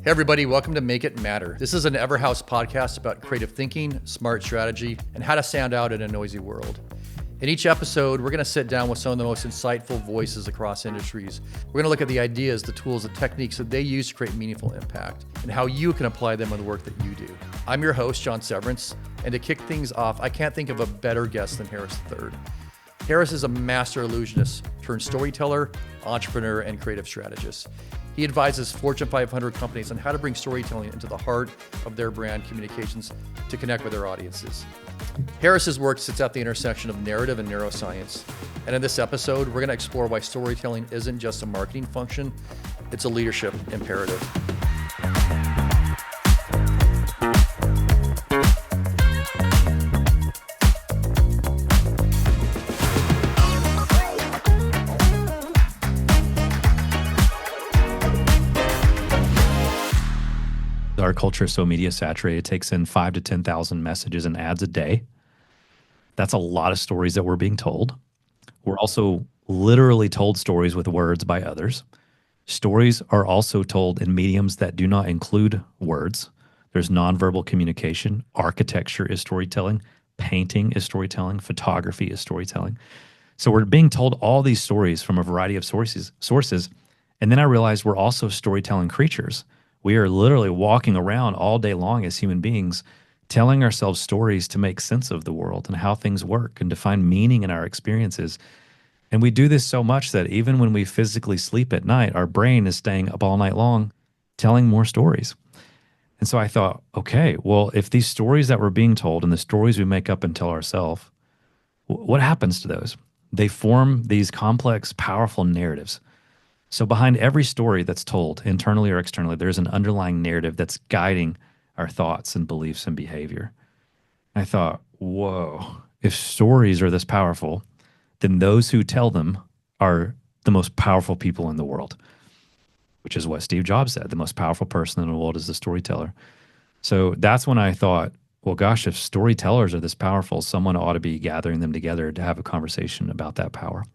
Hey everybody, welcome to Make It Matter. This is an Everhouse podcast about creative thinking, smart strategy, and how to stand out in a noisy world. In each episode, we're going to sit down with some of the most insightful voices across industries. We're going to look at the ideas, the tools, the techniques that they use to create meaningful impact, and how you can apply them in the work that you do. I'm your host, John Severance, and to kick things off, I can't think of a better guest than Harris III. Harris is a master illusionist turned storyteller, entrepreneur, and creative strategist. He advises Fortune 500 companies on how to bring storytelling into the heart of their brand communications to connect with their audiences. Harris's work sits at the intersection of narrative and neuroscience. And in this episode, we're going to explore why storytelling isn't just a marketing function, it's a leadership imperative. Our culture is so media saturated, it takes in 5,000 to 10,000 messages and ads a day. That's a lot of stories that we're being told. We're also literally told stories with words by others. Stories are also told in mediums that do not include words. There's nonverbal communication. Architecture is storytelling. Painting is storytelling. Photography is storytelling. So we're being told all these stories from a variety of sources. And then I realized we're also storytelling creatures. We are literally walking around all day long as human beings, telling ourselves stories to make sense of the world and how things work and to find meaning in our experiences. And we do this so much that even when we physically sleep at night, our brain is staying up all night long telling more stories. And so I thought, okay, well, if these stories that we're being told and the stories we make up and tell ourselves, what happens to those? They form these complex, powerful narratives. So behind every story that's told, internally or externally, there's an underlying narrative that's guiding our thoughts and beliefs and behavior. And I thought, whoa, if stories are this powerful, then those who tell them are the most powerful people in the world, which is what Steve Jobs said. The most powerful person in the world is the storyteller. So that's when I thought, well, gosh, if storytellers are this powerful, someone ought to be gathering them together to have a conversation about that power.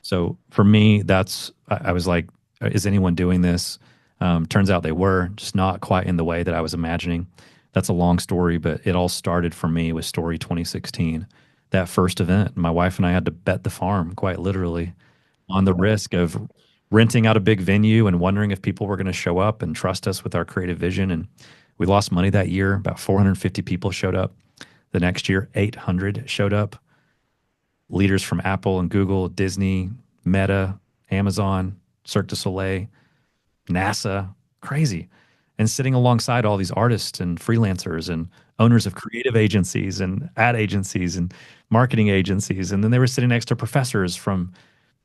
So for me, I was like, is anyone doing this? Turns out they were, just not quite in the way that I was imagining. That's a long story, but it all started for me with Story 2016, that first event. My wife and I had to bet the farm, quite literally, on the risk of renting out a big venue and wondering if people were going to show up and trust us with our creative vision. And we lost money that year. About 450 people showed up. The next year, 800 showed up. Leaders from Apple and Google, Disney, Meta, Amazon, Cirque du Soleil, NASA, crazy. And sitting alongside all these artists and freelancers and owners of creative agencies and ad agencies and marketing agencies. And then they were sitting next to professors from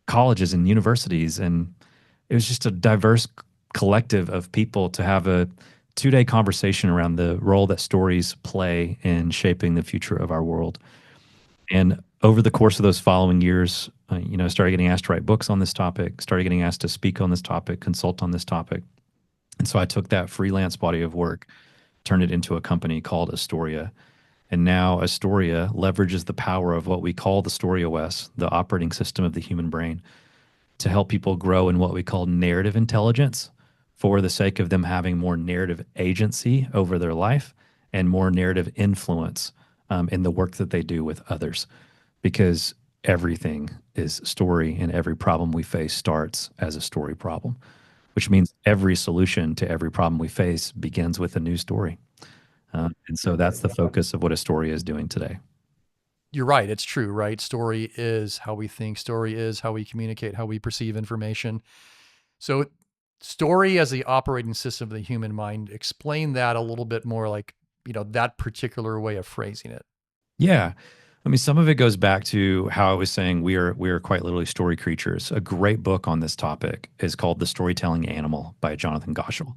colleges and universities. And it was just a diverse collective of people to have a 2-day conversation around the role that stories play in shaping the future of our world. And over the course of those following years, started getting asked to write books on this topic, started getting asked to speak on this topic, consult on this topic. And so I took that freelance body of work, turned it into a company called Astoria. And now Astoria leverages the power of what we call the StoryOS, the operating system of the human brain, to help people grow in what we call narrative intelligence for the sake of them having more narrative agency over their life and more narrative influence in the work that they do with others. Because everything is story and every problem we face starts as a story problem, which means every solution to every problem we face begins with a new story. And so that's the focus of what Astoria is doing today. You're right. It's true, right? Story is how we think. Story is how we communicate, how we perceive information. So story as the operating system of the human mind, explain that a little bit more, like, that particular way of phrasing it. Yeah. I mean, some of it goes back to how I was saying we are quite literally story creatures. A great book on this topic is called The Storytelling Animal by Jonathan Goshel.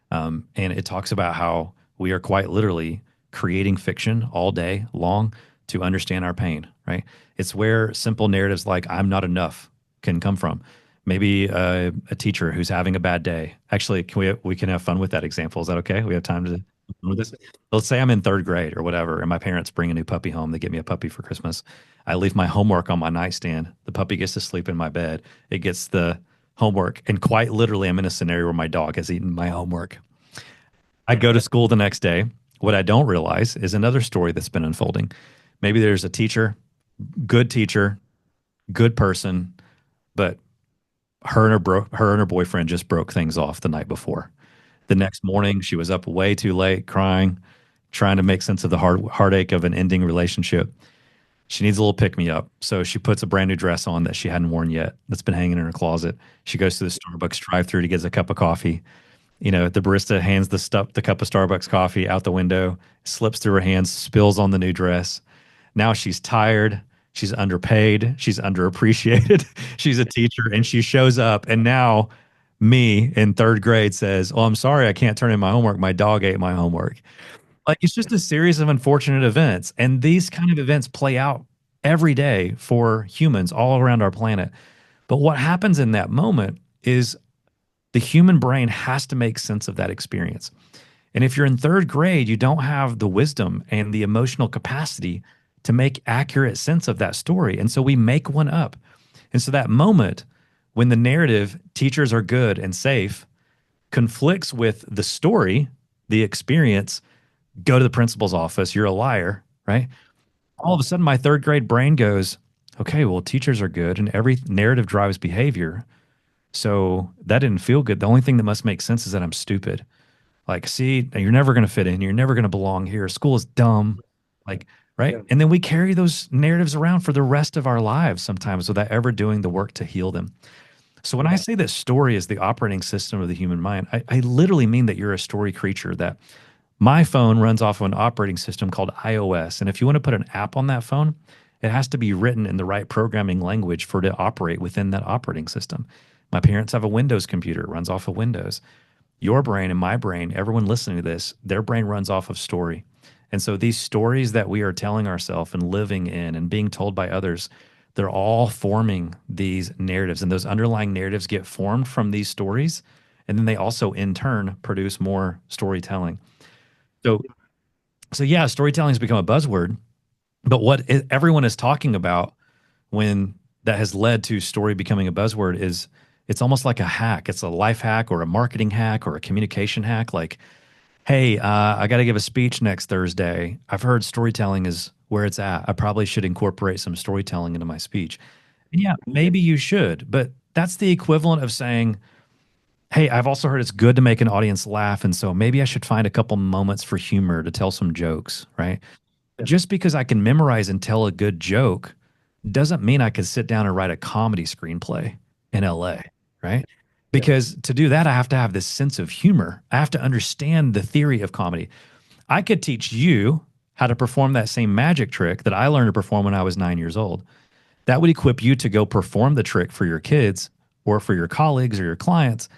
And it talks about how we are quite literally creating fiction all day long to understand our pain, right? It's where simple narratives like I'm not enough can come from. Maybe a teacher who's having a bad day. Actually, we can have fun with that example. Is that okay? We have time to with this. Let's say I'm in 3rd grade or whatever, and my parents bring a new puppy home. They get me a puppy for Christmas. I leave my homework on my nightstand. The puppy gets to sleep in my bed. It gets the homework. And quite literally, I'm in a scenario where my dog has eaten my homework. I go to school the next day. What I don't realize is another story that's been unfolding. Maybe there's a teacher, good person, but her and her boyfriend just broke things off the night before. The next morning, she was up way too late, crying, trying to make sense of the heartache of an ending relationship. She needs a little pick me up. So she puts a brand new dress on that she hadn't worn yet, that's been hanging in her closet. She goes to the Starbucks drive through to get a cup of coffee. The barista hands the cup of Starbucks coffee out the window, slips through her hands, spills on the new dress. Now she's tired. She's underpaid. She's underappreciated. She's a teacher and she shows up. And now me in third grade says, "Oh, I'm sorry, I can't turn in my homework. My dog ate my homework." Like, it's just a series of unfortunate events. And these kind of events play out every day for humans all around our planet. But what happens in that moment is the human brain has to make sense of that experience. And if you're in third grade, you don't have the wisdom and the emotional capacity to make accurate sense of that story. And so we make one up. And so that moment when the narrative, teachers are good and safe, conflicts with the story, the experience, go to the principal's office, you're a liar, right? All of a sudden, my third grade brain goes, okay, well, teachers are good and every narrative drives behavior. So that didn't feel good. The only thing that must make sense is that I'm stupid. Like, see, you're never going to fit in. You're never going to belong here. School is dumb. Like, right? Yeah. And then we carry those narratives around for the rest of our lives sometimes without ever doing the work to heal them. So when I say that story is the operating system of the human mind, I literally mean that you're a story creature, that my phone runs off of an operating system called iOS. And if you want to put an app on that phone, it has to be written in the right programming language for it to operate within that operating system. My parents have a Windows computer, it runs off of Windows. Your brain and my brain, everyone listening to this, their brain runs off of story. And so these stories that we are telling ourselves and living in and being told by others, they're all forming these narratives. And those underlying narratives get formed from these stories. And then they also, in turn, produce more storytelling. So yeah, storytelling has become a buzzword. But what everyone is talking about when that has led to story becoming a buzzword is it's almost like a hack. It's a life hack or a marketing hack or a communication hack. Like, hey, I got to give a speech next Thursday. I've heard storytelling is where it's at. I probably should incorporate some storytelling into my speech. And yeah, maybe you should, but that's the equivalent of saying, hey, I've also heard it's good to make an audience laugh. And so maybe I should find a couple moments for humor to tell some jokes, right? Yeah. Just because I can memorize and tell a good joke doesn't mean I could sit down and write a comedy screenplay in LA, right? Because to do that, I have to have this sense of humor. I have to understand the theory of comedy. I could teach you how to perform that same magic trick that I learned to perform when I was 9 years old. That would equip you to go perform the trick for your kids or for your colleagues or your clients.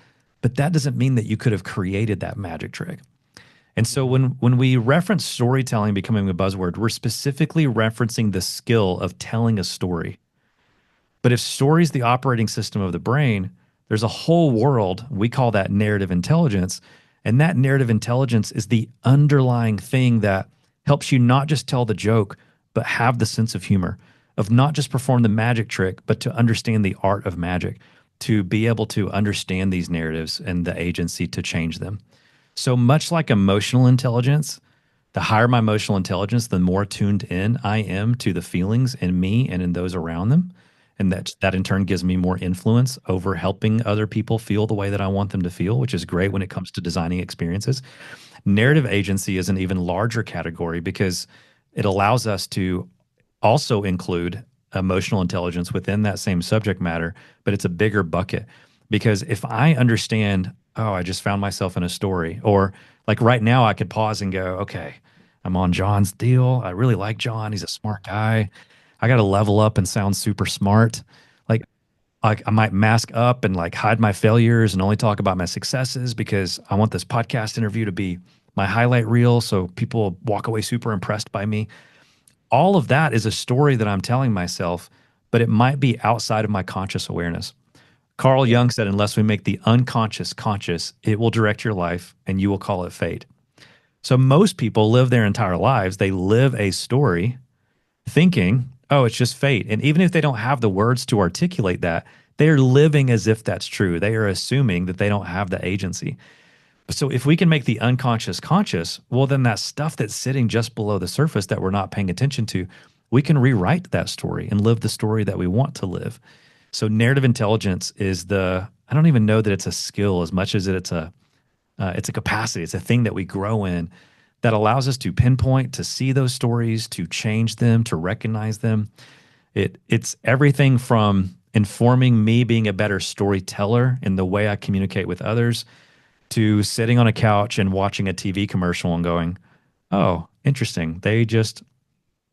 But that doesn't mean that you could have created that magic trick. And so when we reference storytelling becoming a buzzword, we're specifically referencing the skill of telling a story. But if story is the operating system of the brain, there's a whole world, we call that narrative intelligence. And that narrative intelligence is the underlying thing that helps you not just tell the joke, but have the sense of humor, of not just perform the magic trick, but to understand the art of magic, to be able to understand these narratives and the agency to change them. So much like emotional intelligence, the higher my emotional intelligence, the more tuned in I am to the feelings in me and in those around them. And that in turn gives me more influence over helping other people feel the way that I want them to feel, which is great when it comes to designing experiences. Narrative agency is an even larger category because it allows us to also include emotional intelligence within that same subject matter, but it's a bigger bucket. Because if I understand, oh, I just found myself in a story, or like right now I could pause and go, okay, I'm on John's deal. I really like John. He's a smart guy. I got to level up and sound super smart. Like I might mask up and like hide my failures and only talk about my successes because I want this podcast interview to be my highlight reel so people walk away super impressed by me. All of that is a story that I'm telling myself, but it might be outside of my conscious awareness. Carl Jung said, unless we make the unconscious conscious, it will direct your life and you will call it fate. So most people live their entire lives. They live a story thinking, oh, it's just fate. And even if they don't have the words to articulate that, they're living as if that's true. They are assuming that they don't have the agency. So if we can make the unconscious conscious, well, then that stuff that's sitting just below the surface that we're not paying attention to, we can rewrite that story and live the story that we want to live. So narrative intelligence is I don't even know that it's a skill as much as it's a capacity. It's a thing that we grow in that allows us to pinpoint, to see those stories, to change them, to recognize them. It's everything from informing me being a better storyteller in the way I communicate with others to sitting on a couch and watching a TV commercial and going, "Oh, interesting. They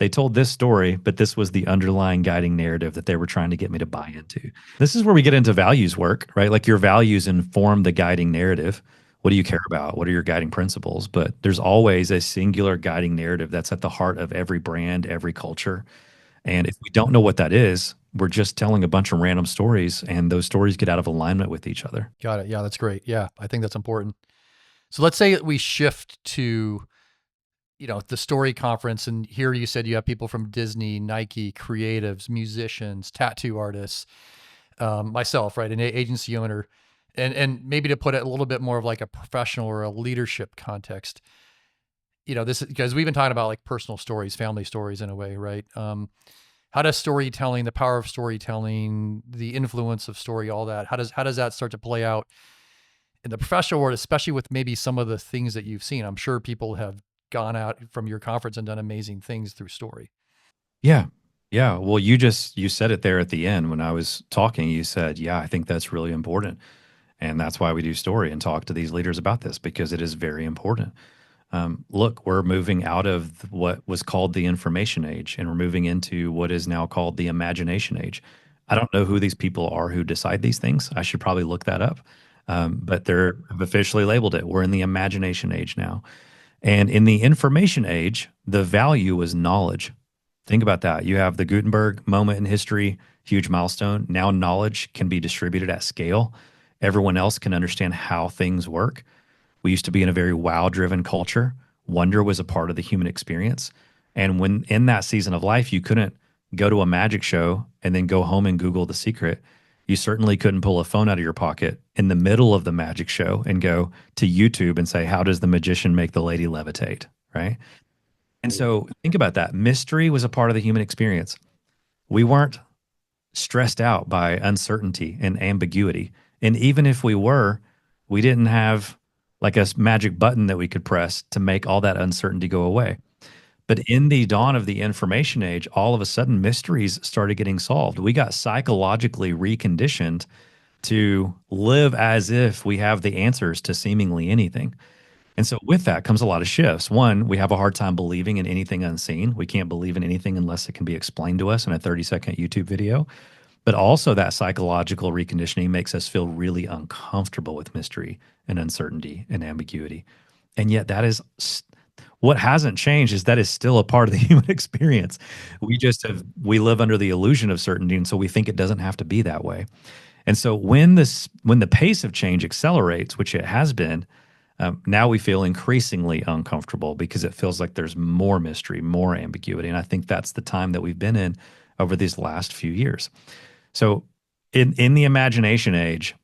told this story, but this was the underlying guiding narrative that they were trying to get me to buy into." This is where we get into values work, right? Like your values inform the guiding narrative. What do you care about? What are your guiding principles? But there's always a singular guiding narrative that's at the heart of every brand, every culture. And if we don't know what that is, we're just telling a bunch of random stories, and those stories get out of alignment with each other. Got it. Yeah, that's great. Yeah, I think that's important. So let's say that we shift to, the story conference, and here you said you have people from Disney, Nike, creatives, musicians, tattoo artists, myself, right, an agency owner, and maybe to put it a little bit more of like a professional or a leadership context. This because we've been talking about like personal stories, family stories in a way, right? How does storytelling, the power of storytelling, the influence of story, all that, how does that start to play out in the professional world, especially with maybe some of the things that you've seen? I'm sure people have gone out from your conference and done amazing things through story. Yeah. Yeah. Well, you said it there at the end when I was talking. You said, "Yeah, I think that's really important." And that's why we do story and talk to these leaders about this because it is very important. Look, we're moving out of what was called the information age and we're moving into what is now called the imagination age. I don't know who these people are who decide these things. I should probably look that up. But they're have officially labeled it. We're in the imagination age now. And in the information age, the value is knowledge. Think about that. You have the Gutenberg moment in history, huge milestone. Now knowledge can be distributed at scale. Everyone else can understand how things work. We used to be in a very wow driven culture. Wonder was a part of the human experience. And when in that season of life, you couldn't go to a magic show and then go home and Google the secret. You certainly couldn't pull a phone out of your pocket in the middle of the magic show and go to YouTube and say, "How does the magician make the lady levitate?" Right. And so think about that. Mystery was a part of the human experience. We weren't stressed out by uncertainty and ambiguity. And even if we were, we didn't have like a magic button that we could press to make all that uncertainty go away. But in the dawn of the information age, all of a sudden mysteries started getting solved. We got psychologically reconditioned to live as if we have the answers to seemingly anything. And so with that comes a lot of shifts. One, we have a hard time believing in anything unseen. We can't believe in anything unless it can be explained to us in a 30-second YouTube video. But also that psychological reconditioning makes us feel really uncomfortable with mystery and uncertainty and ambiguity. And yet what hasn't changed is that is still a part of the human experience. We live under the illusion of certainty, and so we think it doesn't have to be that way. And so when the pace of change accelerates, which it has been, now we feel increasingly uncomfortable because it feels like there's more mystery, more ambiguity. And I think that's the time that we've been in over these last few years. So in the imagination age,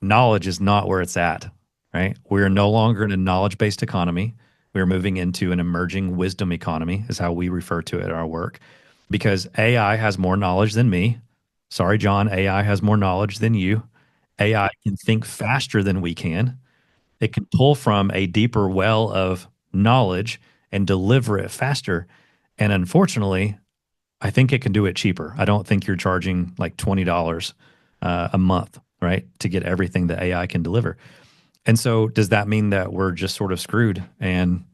knowledge is not where it's at, right? We're no longer in a knowledge-based economy. We're moving into an emerging wisdom economy, is how we refer to it in our work, because AI has more knowledge than me. Sorry, John, AI has more knowledge than you. AI can think faster than we can. It can pull from a deeper well of knowledge and deliver it faster. And unfortunately, I think it can do it cheaper. I don't think you're charging like $20 a month, right, to get everything that AI can deliver. And so does that mean that we're just sort of screwed and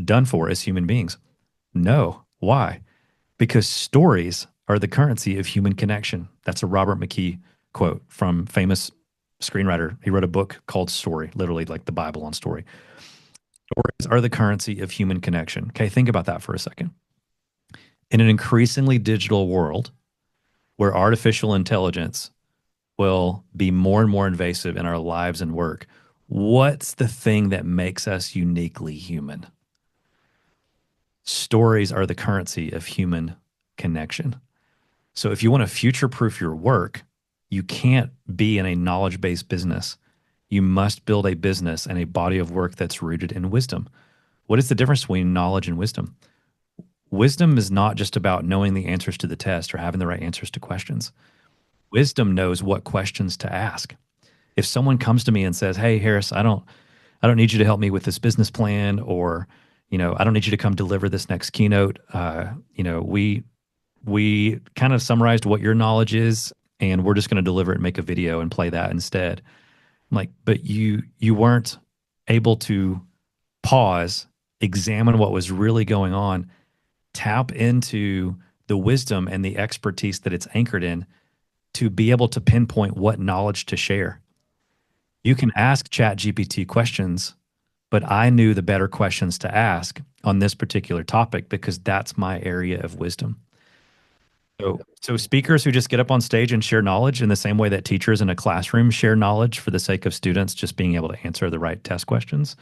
done for as human beings? No. Why? Because stories are the currency of human connection. That's a Robert McKee quote from famous screenwriter. He wrote a book called Story, literally like the Bible on story. Stories are the currency of human connection. Okay, think about that for a second. In an increasingly digital world where artificial intelligence will be more and more invasive in our lives and work, what's the thing that makes us uniquely human? Stories are the currency of human connection. So if you want to future-proof your work, you can't be in a knowledge-based business. You must build a business and a body of work that's rooted in wisdom. What is the difference between knowledge and wisdom? Wisdom is not just about knowing the answers to the test or having the right answers to questions. Wisdom knows what questions to ask. If someone comes to me and says, "Hey, Harris, I don't need you to help me with this business plan," or, "I don't need you to come deliver this next keynote. We kind of summarized what your knowledge is, and we're just going to deliver it and make a video and play that instead." I'm like, but you weren't able to pause, examine what was really going on, tap into the wisdom and the expertise that it's anchored in to be able to pinpoint what knowledge to share. You can ask ChatGPT questions, but I knew the better questions to ask on this particular topic because that's my area of wisdom. So speakers who just get up on stage and share knowledge in the same way that teachers in a classroom share knowledge for the sake of students just being able to answer the right test questions,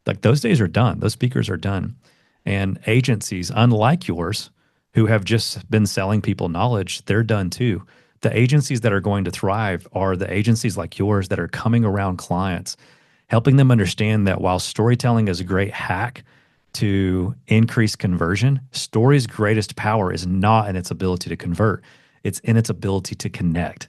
like those days are done. Those speakers are done. And agencies, unlike yours, who have just been selling people knowledge, they're done too. The agencies that are going to thrive are the agencies like yours that are coming around clients, helping them understand that while storytelling is a great hack to increase conversion, story's greatest power is not in its ability to convert, it's in its ability to connect.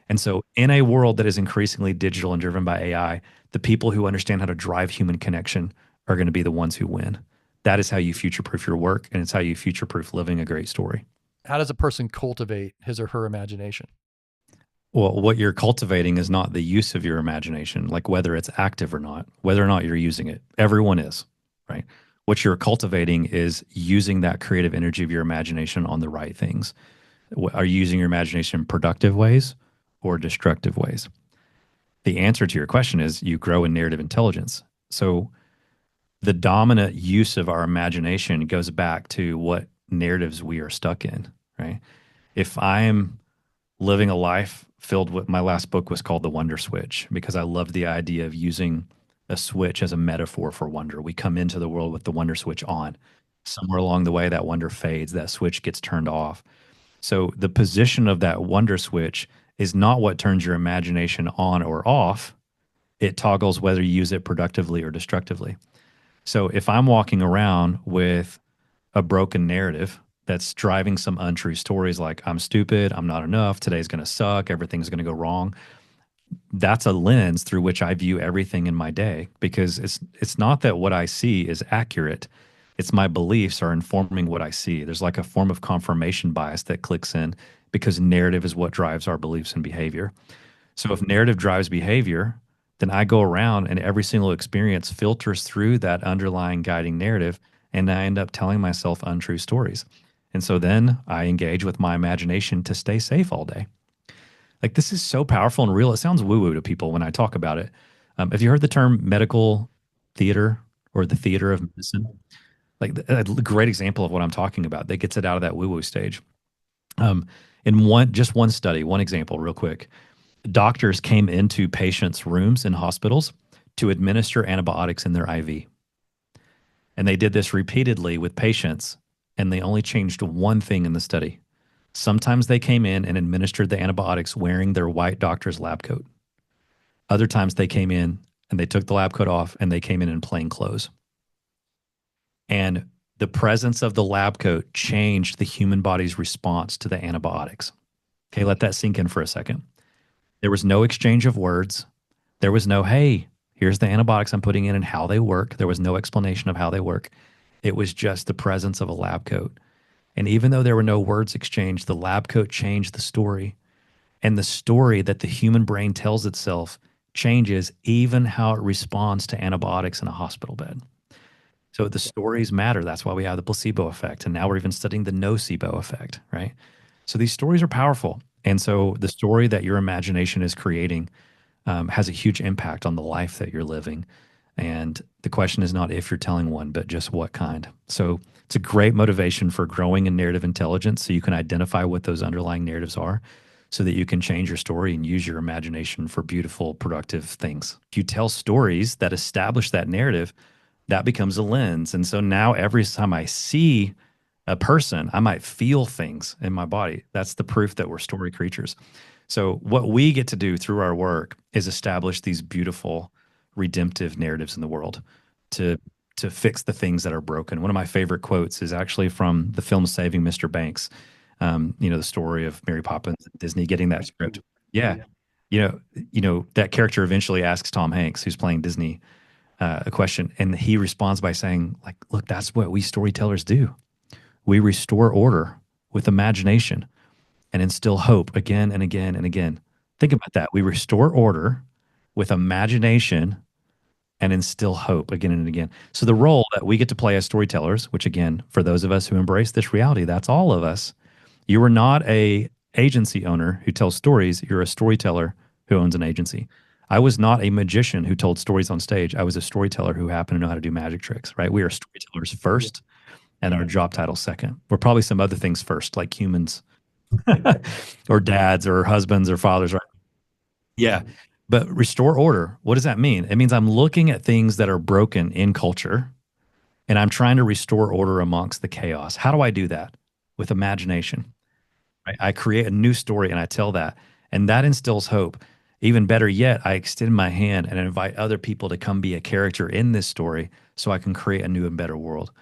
And so, in a world that is increasingly digital and driven by AI, the people who understand how to drive human connection are going to be the ones who win. That is how you future proof your work, and it's how you future proof living a great story. How does a person cultivate his or her imagination? Well, what you're cultivating is not the use of your imagination, like whether it's active or not, whether or not you're using it. Everyone is, right? What you're cultivating is using that creative energy of your imagination on the right things. Are you using your imagination in productive ways or destructive ways? The answer to your question is you grow in narrative intelligence. So the dominant use of our imagination goes back to what narratives we are stuck in, right? If I'm living a life filled with, my last book was called The Wonder Switch because I loved the idea of using a switch as a metaphor for wonder. We come into the world with the wonder switch on. Somewhere along the way, that wonder fades, that switch gets turned off. So the position of that wonder switch is not what turns your imagination on or off. It toggles whether you use it productively or destructively. So if I'm walking around with a broken narrative that's driving some untrue stories like I'm stupid, I'm not enough, today's going to suck, everything's going to go wrong, that's a lens through which I view everything in my day because it's not that what I see is accurate. It's my beliefs are informing what I see. There's like a form of confirmation bias that clicks in because narrative is what drives our beliefs and behavior. So if narrative drives behavior, then I go around and every single experience filters through that underlying guiding narrative and I end up telling myself untrue stories. And so then I engage with my imagination to stay safe all day. Like this is so powerful and real. It sounds woo-woo to people when I talk about it. Have you heard the term medical theater or the theater of medicine? Like a great example of what I'm talking about that gets it out of that woo-woo stage. In one study, one example, real quick, doctors came into patients' rooms in hospitals to administer antibiotics in their IV. And they did this repeatedly with patients, and they only changed one thing in the study. Sometimes they came in and administered the antibiotics wearing their white doctor's lab coat. Other times they came in and they took the lab coat off and they came in plain clothes. And the presence of the lab coat changed the human body's response to the antibiotics. Okay, let that sink in for a second. There was no exchange of words. There was no, hey, here's the antibiotics I'm putting in and how they work. There was no explanation of how they work. It was just the presence of a lab coat. And even though there were no words exchanged, the lab coat changed the story. And the story that the human brain tells itself changes even how it responds to antibiotics in a hospital bed. So the stories matter. That's why we have the placebo effect. And now we're even studying the nocebo effect, right? So these stories are powerful. And so the story that your imagination is creating has a huge impact on the life that you're living. And the question is not if you're telling one, but just what kind. So it's a great motivation for growing in narrative intelligence so you can identify what those underlying narratives are so that you can change your story and use your imagination for beautiful, productive things. If you tell stories that establish that narrative, that becomes a lens. And so now every time I see a person, I might feel things in my body. That's the proof that we're story creatures. So what we get to do through our work is establish these beautiful redemptive narratives in the world to fix the things that are broken. One of my favorite quotes is actually from the film Saving Mr. Banks. The story of Mary Poppins and Disney getting that script. Yeah. That character eventually asks Tom Hanks, who's playing Disney, a question, and he responds by saying, like, look, that's what we storytellers do. We restore order with imagination and instill hope again and again and again. Think about that. We restore order with imagination and instill hope again and again. So the role that we get to play as storytellers, which again, for those of us who embrace this reality, that's all of us. You are not a agency owner who tells stories. You're a storyteller who owns an agency. I was not a magician who told stories on stage. I was a storyteller who happened to know how to do magic tricks, right? We are storytellers first and our job title second. We're probably some other things first, like humans or dads or husbands or fathers, right? Yeah. But restore order, what does that mean? It means I'm looking at things that are broken in culture and I'm trying to restore order amongst the chaos. How do I do that? With imagination. Right? I create a new story and I tell that, and that instills hope. Even better yet, I extend my hand and invite other people to come be a character in this story so I can create a new and better world.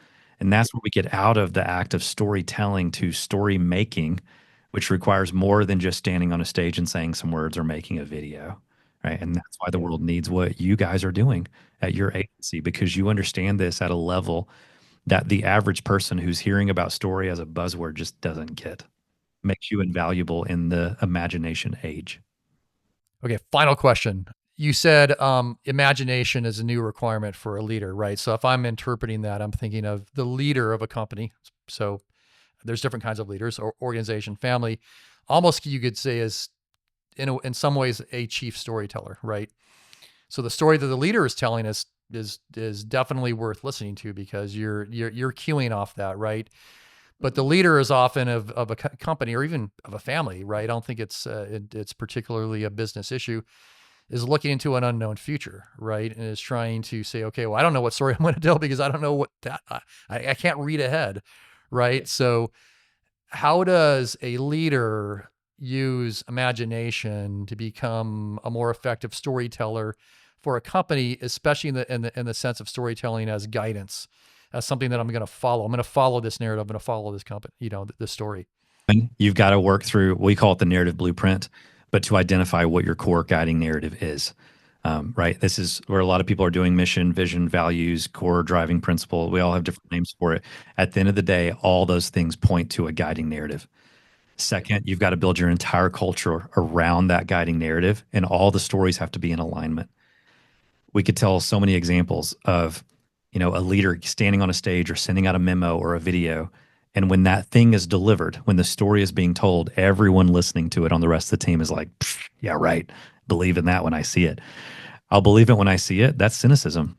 And that's where we get out of the act of storytelling to story making, which requires more than just standing on a stage and saying some words or making a video. Right. And that's why the world needs what you guys are doing at your agency, because you understand this at a level that the average person who's hearing about story as a buzzword just doesn't get. Makes you invaluable in the imagination age. Okay, final question. You said imagination is a new requirement for a leader, right? So if I'm interpreting that, I'm thinking of the leader of a company. So there's different kinds of leaders, or organization, family. Almost you could say is in some ways a chief storyteller, right? So the story that the leader is telling us is definitely worth listening to, because you're cueing off that, right? But the leader is often of a company or even of a family, right? I don't think it's particularly a business issue, is looking into an unknown future, right? And is trying to say, okay, well, I don't know what story I'm going to tell because I don't know what that, I can't read ahead, right? So how does a leader use imagination to become a more effective storyteller for a company, especially in the sense of storytelling as guidance, as something that I'm going to follow? I'm going to follow this narrative. I'm going to follow this company, the story. And you've got to work through, we call it the narrative blueprint, but to identify what your core guiding narrative is. Right. This is where a lot of people are doing: mission, vision, values, core driving principle. We all have different names for it. At the end of the day, all those things point to a guiding narrative. Second, you've got to build your entire culture around that guiding narrative, and all the stories have to be in alignment. We could tell so many examples of, a leader standing on a stage or sending out a memo or a video. And when that thing is delivered, when the story is being told, everyone listening to it on the rest of the team is like, yeah, right. Believe in that when I see it. I'll believe it when I see it. That's cynicism.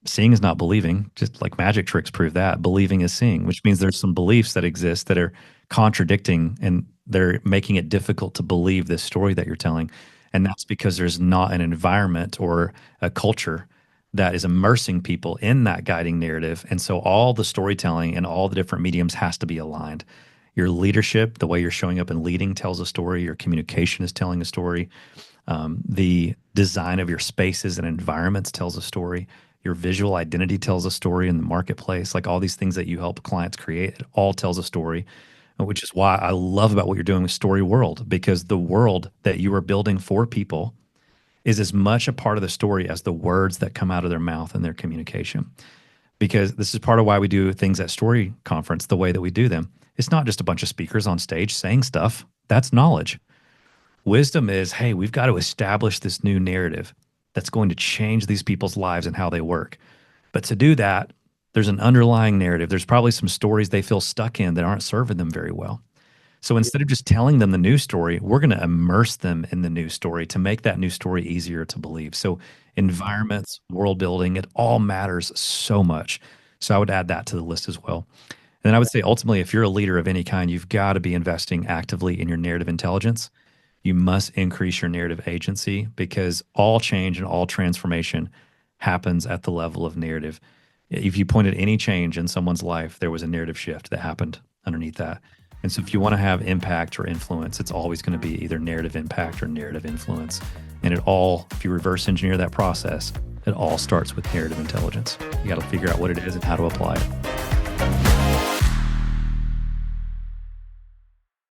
Seeing is not believing, just like magic tricks prove that. Believing is seeing, which means there's some beliefs that exist that are contradicting, and they're making it difficult to believe this story that you're telling. And that's because there's not an environment or a culture that is immersing people in that guiding narrative. And so all the storytelling and all the different mediums has to be aligned. Your leadership, the way you're showing up and leading, tells a story. Your communication is telling a story. The design of your spaces and environments tells a story. Your visual identity tells a story in the marketplace. Like all these things that you help clients create, it all tells a story, which is why I love about what you're doing with Story World, because the world that you are building for people is as much a part of the story as the words that come out of their mouth and their communication. Because this is part of why we do things at Story Conference the way that we do them. It's not just a bunch of speakers on stage saying stuff. That's knowledge. Wisdom is, hey, we've got to establish this new narrative that's going to change these people's lives and how they work. But to do that, there's an underlying narrative. There's probably some stories they feel stuck in that aren't serving them very well. So instead of just telling them the news story, we're going to immerse them in the news story to make that news story easier to believe. So environments, world building, it all matters so much. So I would add that to the list as well. And then I would say, ultimately, if you're a leader of any kind, you've got to be investing actively in your narrative intelligence. You must increase your narrative agency, because all change and all transformation happens at the level of narrative. If you pointed any change in someone's life, there was a narrative shift that happened underneath that. And so if you want to have impact or influence, it's always going to be either narrative impact or narrative influence. And if you reverse engineer that process, it all starts with narrative intelligence. You got to figure out what it is and how to apply it.